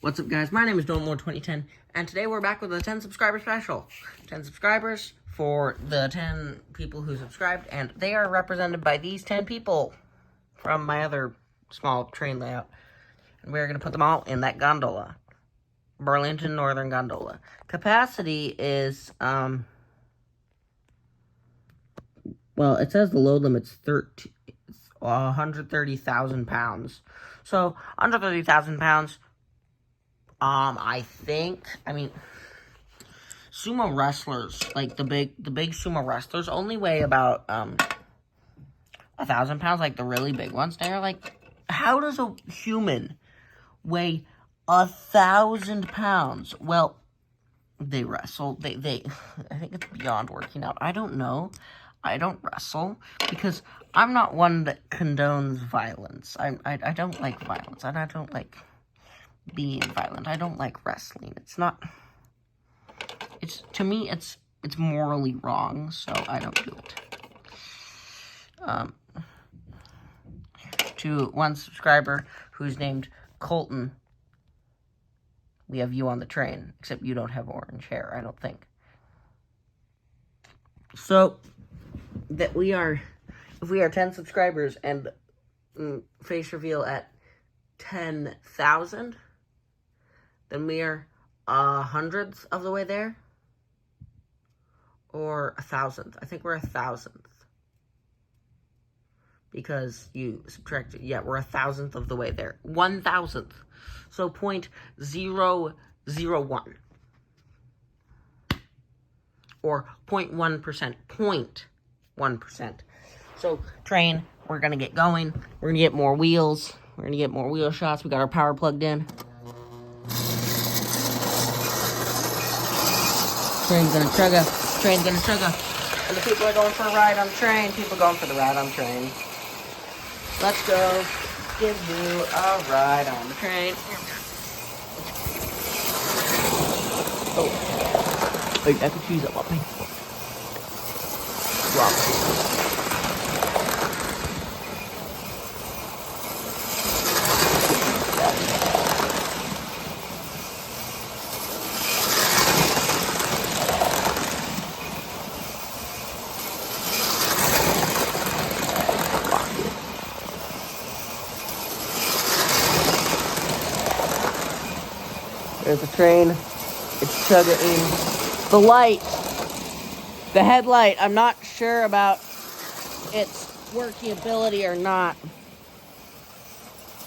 What's up, guys? My name is Dolemore2010, and today we're back with a 10 subscriber special. 10 subscribers for the 10 people who subscribed, and they are represented by these 10 people from my other small train layout. And we're going to put them all in that gondola. Burlington Northern Gondola. Capacity is, well, it says the load limit's 130,000 pounds. So, 130,000 pounds. I mean, sumo wrestlers, like the big sumo wrestlers only weigh about, 1,000 pounds, like the really big ones. They're like, how does a human weigh 1,000 pounds? Well, they wrestle. They, I think it's beyond working out. I don't know. I don't wrestle because I'm not one that condones violence. I don't like violence, and I don't like being violent. I don't like wrestling. To me, it's morally wrong, so I don't do it. To one subscriber who's named Colton, we have you on the train, except you don't have orange hair, I don't think. So, if we are 10 subscribers and face reveal at 10,000, then we are hundredth of the way there, or 1,000th. I think we're 1,000th, because you subtract it. Yeah, we're 1,000th of the way there. 1,000th. So 0.001. Or 0.1%. 0.1%. So, train, we're going to get going. We're going to get more wheels. We're going to get more wheel shots. We got our power plugged in. Train's going to chugga. Train's going to chugga. And the people are going for a ride on the train. People going for the ride on the train. Let's go. Give you a ride on the train. Oh. Wait, I can choose up, puppy. Wow. There's the train. It's chugging. The light. The headlight. I'm not sure about its workability or not.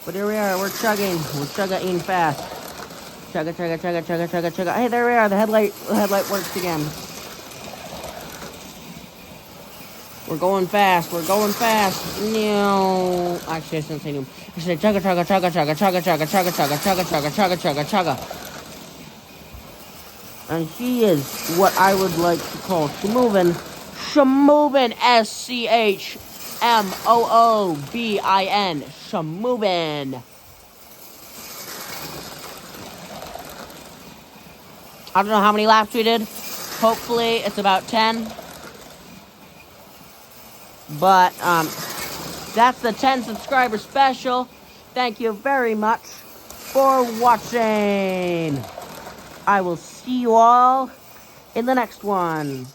But here we are. We're chugging. We're chugging fast. Chugga, chugga, chugga, chugga, chugga, chugga. Hey, there we are. The headlight works again. We're going fast. We're going fast. No. Actually, I shouldn't say no. I should say chugga, chugga, chugga, chugga, chugga, chugga, chugga, chugga, chugga, chugga, chugga, chugga, chugga. And he is what I would like to call Shmoobin. Shmoobin. S-C-H-M-O-O-B-I-N. Shmoobin. I don't know how many laps we did. Hopefully it's about 10. But, that's the 10 subscriber special. Thank you very much for watching. I will see you all in the next one.